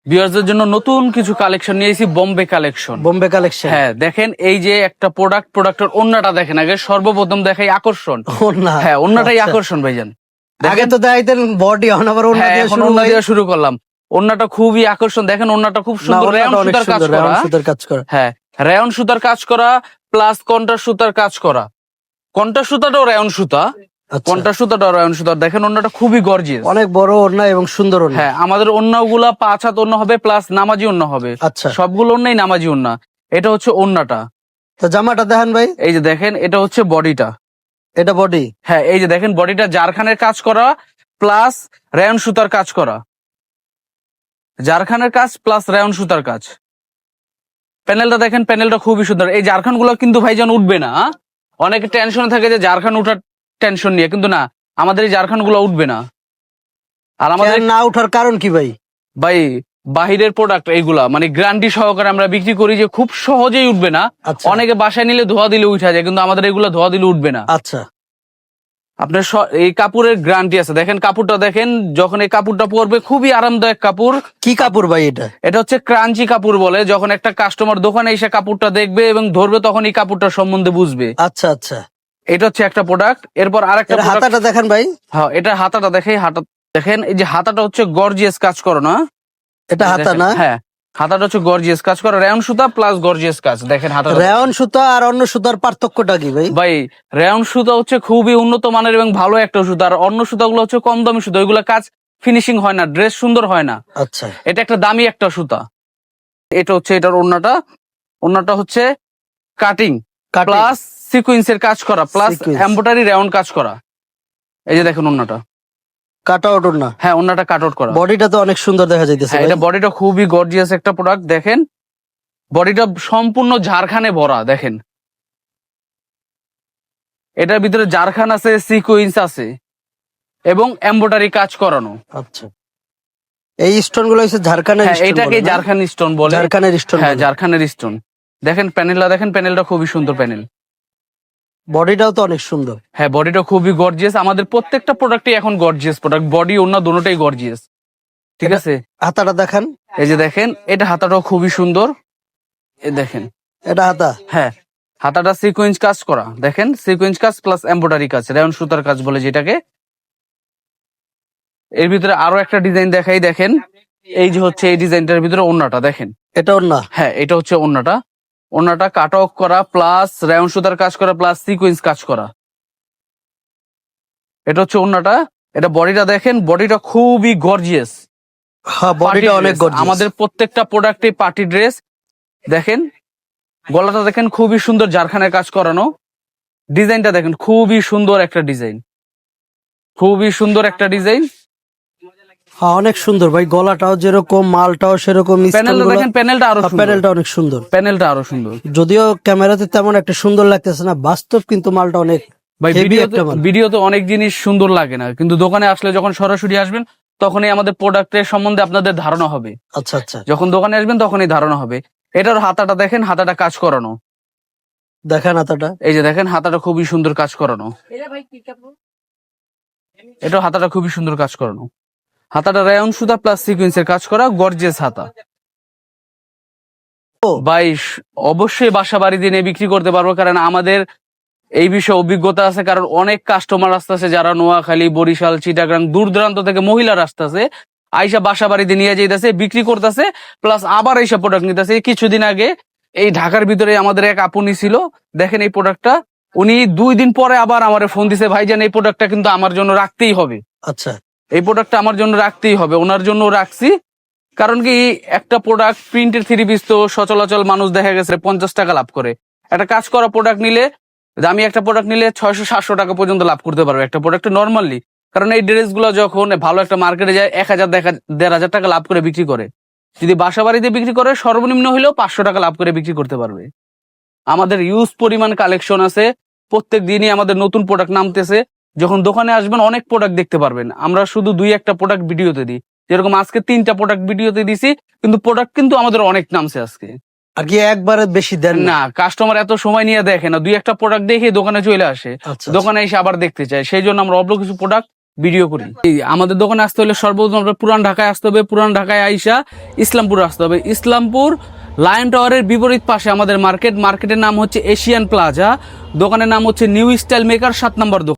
ভিউয়ারদের জন্য নতুন কিছু কালেকশন নিয়েছি, বোম্বে কালেকশন। বোম্বে কালেকশন। হ্যাঁ দেখেন, এই যে একটা প্রোডাক্টের ওন্নাটা দেখেন আগে, সর্বপ্রথম দেখাই আকর্ষণ। ওন্না, হ্যাঁ ওন্নাটাই আচ্ছা। আকর্ষণ ভাইজান। আগে তো দেখাইতেন বডি, এখন আবার ওন্না হ্যাঁ দিয়ে এখন শুরু ওন্না ভাই। দিয়ে শুরু করলাম। ওন্নাটা খুবই আকর্ষণ, দেখেন ওন্নাটা খুব না, সুন্দর, ওন্নাটা রেয়ন অনেক সুতার কাজ সুন্দর, করা। রাউন্ড সুতার কাজ করা। হ্যাঁ রেয়ন সুতার কাজ করা প্লাস কন্ট্রাস্ট সুতার কাজ করা। কন্ট্রাস্ট সুতাটাও রেয়ন সুতা, আচ্ছা, কন্ট্রাস্ট সুতাটাও রেয়ন সুতা। দেখেন ওন্নাটা খুবই গর্জিয়াস, অনেক বড় ওন্না এবং সুন্দর ওন্না। হ্যাঁ আমাদের ওন্নাগুলা 5 হাত ওন্না হবে প্লাস নামাজি ওন্না হবে। আচ্ছা, সবগুলো ওন্নাই নামাজি ওন্না। এটা হচ্ছে ওন্নাটা। তো জামাটা দেখেন ভাই, এই যে দেখেন, এটা হচ্ছে বডিটা। এটা বডি। হ্যাঁ এই যে দেখেন, বডিটা জারখানের কাজ করা প্লাস রেয়ন সুতার কাজ করা। জারখানের কাজ প্লাস রেয়ন সুতার কাজ। প্যানেলটা দেখেন, প্যানেলটা খুবই সুন্দর। এই জারখান গুলো কিন্তু ভাইজান উঠবে না। অনেকে টেনশনে থাকে যে জারখান উঠার টেনশন নিয়ে, কিন্তু না, আমাদের এই জারখান গুলো উঠবে না। আর আমাদের না ওঠার কারণ কি ভাই? ভাই বাহিরের প্রোডাক্ট এইগুলা মানে গ্যারান্টি সহকারে আমরা বিক্রি করি, যে খুব সহজেই উঠবে না। আচ্ছা, অনেকে বাসায় নিলে ধোয়া দিলে উঠা যায়, কিন্তু আমাদের এগুলো ধোয়া দিলে উঠবে না। আচ্ছা, আপনার এই কাপড়ের গ্যারান্টি আছে। দেখেন কাপড়টা দেখেন, যখন এই কাপড়টা পরবে খুবই আরামদায়ক কাপড়। কি কাপড় ভাই এটা? এটা হচ্ছে ক্রাঞ্চি কাপড় বলে। যখন একটা কাস্টমার দোকানে এসে কাপড়টা দেখবে এবং ধরবে, তখন এই কাপড়টা সম্বন্ধে বুঝবে। আচ্ছা, আচ্ছা। এটা হচ্ছে একটা প্রোডাক্ট। এরপর আরেকটা এটা product- হাতাটা দেখেন ভাই, হ্যাঁ এটা হাতাটা দেখে, হাতা দেখেন, এই যে হাতাটা হচ্ছে গর্জিয়াস কাজ করো না। এটা হাতা না? হ্যাঁ হাতাটা হচ্ছে গর্জিয়াস কাজ করা, রেয়ন সুতা প্লাস গর্জিয়াস কাজ। দেখেন হাতাটা। রেয়ন সুতা আর অন্য সুতার পার্থক্যটা কি ভাই? ভাই রেয়ন সুতা হচ্ছে খুবই উন্নত মানের এবং ভালো একটা সুতা, আর অন্য সুতাগুলো হচ্ছে কম দামি সুতা, ওইগুলো কাজ ফিনিশিং হয় না, ড্রেস সুন্দর হয় না। আচ্ছা, এটা একটা দামি একটা সুতা। এটা হচ্ছে এটার ওন্নাটা। ওন্নাটা হচ্ছে কাটিং প্লাস সিকুয়েন্সের কাজ করা প্লাস Sequence। এমব্রয়ডারি রেয়ন কাজ করা। এই যে দেখেন ওন্নাটা। কাট আউট ওন্না। হ্যাঁ ওন্নাটা কাট আউট করা। বডিটা তো অনেক সুন্দর দেখা যাইতেছে হ্যাঁ ভাই। এটা বডিটা খুবই গর্জিয়াস একটা প্রোডাক্ট। দেখেন বডিটা সম্পূর্ণ ঝাড়খানে ভরা। দেখেন এটার ভিতরে জারখান আছে, সিকুয়েন্স আছে এবং এমব্রয়ডারি কাজ করানো। আচ্ছা, এই স্টোন গুলো হচ্ছে ঝাড়খানের হ্যাঁ স্টোন এটাকে বলে না? জারখান স্টোন বলে। ঝাড়খানের স্টোন হ্যাঁ বলে। জারখানের স্টোন। দেখেন প্যানেলটা দেখেন, প্যানেলটা খুবই সুন্দর প্যানেল। বডিটাও তো অনেক সুন্দর। হ্যাঁ বডিটা খুবই গর্জিয়াস। আমাদের প্রত্যেকটা প্রোডাক্টই এখন গর্জিয়াস প্রোডাক্ট, বডি ওন্না দুটোটাই গর্জিয়াস। ঠিক আছে, হাতাটা দেখেন, এই যে দেখেন, এটা হাতাটাও খুবই সুন্দর। এই দেখেন, এটা হাতা। হ্যাঁ হাতাটা সিকোয়েন্স কাজ করা। দেখেন সিকোয়েন্স কাজ প্লাস এমব্রয়ডারি কাজ, রেয়ন সুতার কাজ বলে যেটাকে। এর ভিতরে আরো একটা ডিজাইন দেখাই। দেখেন এই যে হচ্ছে এই ডিজাইনটার ভিতরে ওন্নাটা দেখেন। এটা ওন্না। হ্যাঁ এটা হচ্ছে ওন্নাটা। ওন্নাটা কাট অফ করা প্লাস রেয়ন সুতার কাজ করা প্লাস সিকোয়েন্স কাজ করা। এটা হচ্ছে ওন্নাটা। এটা বডিটা দেখেন, বডিটা খুবই গর্জিয়াস। হ্যাঁ, বডিটা অনেক গর্জিয়াস। আমাদের প্রত্যেকটা প্রোডাক্টে পার্টি ড্রেস। দেখেন গলাটা দেখেন খুবই সুন্দর, জারখানের কাজ করানো। ডিজাইনটা দেখেন খুবই সুন্দর একটা ডিজাইন, খুবই সুন্দর একটা ডিজাইন। হ্যাঁ অনেক সুন্দর ভাই, গলাটাও যেরকম, মালটাও সেরকম। প্যানেলটা দেখেন, প্যানেলটা আরো সুন্দর। প্যানেলটা অনেক সুন্দর। প্যানেলটা আরো সুন্দর। যদিও ক্যামেরাতে তেমন একটা সুন্দর লাগতেছে না, বাস্তব কিন্তু মালটা অনেক ভাই হেভি একটা মাল। ভিডিওতে অনেক জিনিস সুন্দর লাগে না, কিন্তু দোকানে আসলে যখন সরাসরি আসবেন তখনই আমাদের প্রোডাক্টের সম্বন্ধে আপনাদের ধারণা হবে। আচ্ছা, আচ্ছা, যখন দোকানে আসবেন তখনই ধারণা হবে। এটার হাতাটা দেখেন, হাতাটা কাজ করানো। দেখেন হাতাটা। এই যে দেখেন হাতাটা খুবই সুন্দর কাজ করানো। এটা হাতাটা খুবই সুন্দর কাজ করানো। হাতাটা রেয়ন সুতা প্লাস সিকোয়েন্সের কাজ করা, গর্জিয়াস হাতা। ভাই অবশ্যই বাসা বাড়ি দিয়ে বিক্রি করতে পারবো, কারণ আমাদের এই বিষয়ে অভিজ্ঞতা আছে। কারণ অনেক কাস্টমার আসতেছে যারা নোয়াখালী, বরিশাল, চিটাগাং দূর দূরান্ত থেকে মহিলারা আসতেছে, আইসা বাসা বাড়িতে নিয়ে যাইতেছে, বিক্রি করতেছে প্লাস আবার এইসব প্রোডাক্ট নিতেছে। কিছুদিন আগে এই ঢাকার ভিতরে আমাদের এক আপনি ছিল, দেখেন এই প্রোডাক্টটা, উনি 2 দিন পরে আবার আমার ফোন দিছে, ভাইজান এই প্রোডাক্টটা কিন্তু আমার জন্য রাখতেই হবে। আচ্ছা, এই প্রোডাক্টটা আমার জন্য রাখতেই হবে। ওনার জন্য রাখছি, কারণ কি একটা প্রোডাক্ট প্রিন্টের 3 পিস তো সচলাচল মানুষ দেখা গেছে 50 টাকা লাভ করে। একটা কাজ করা প্রোডাক্ট নিলে, দামি একটা প্রোডাক্ট নিলে 600-700 টাকা পর্যন্ত লাভ করতে পারবে একটা প্রোডাক্ট নর্মালি। কারণ এই ড্রেসগুলো যখন ভালো একটা মার্কেটে যায় 1000-1500 টাকা লাভ করে বিক্রি করে। যদি বাসা বাড়িতে বিক্রি করে সর্বনিম্ন হলেও 500 টাকা লাভ করে বিক্রি করতে পারবে। আমাদের ইউজ পরিমাণ কালেকশন আছে, প্রত্যেক দিনই আমাদের নতুন প্রোডাক্ট নামতেছে। যখন দোকানে আসবেন অনেক প্রোডাক্ট দেখতে পারবেন। আমরা শুধু 2-1টা প্রোডাক্ট ভিডিওতে দিই, যেরকম আজকে 3টা প্রোডাক্ট ভিডিওতে দিছি, কিন্তু প্রোডাক্ট কিন্তু আমাদের অনেক নামছে আজকে। আর কি একবারে বেশি দেন না? না, কাস্টমার এত সময় নিয়ে দেখে না, 2-1টা প্রোডাক্ট দেখে দোকানে চলে আসে, আচ্ছা, দোকানে এসে আবার দেখতে চায়। সেই জন্য আমরা অল্প কিছু প্রোডাক্ট ভিডিও করি। এই আমাদের দোকানে আসতে হলে সর্বপ্রথম আমরা পুরান ঢাকায় আসতে হবে, পুরান ঢাকায় আইসা ইসলামপুর আসতে হবে। ইসলামপুর লায়ন টাওয়ারের বিপরীত পাশে আমাদের মার্কেটের নাম হচ্ছে এশিয়ান প্লাজা, দোকানের নাম হচ্ছে নিউ স্টাইল মেকার 7 নম্বর দোকান।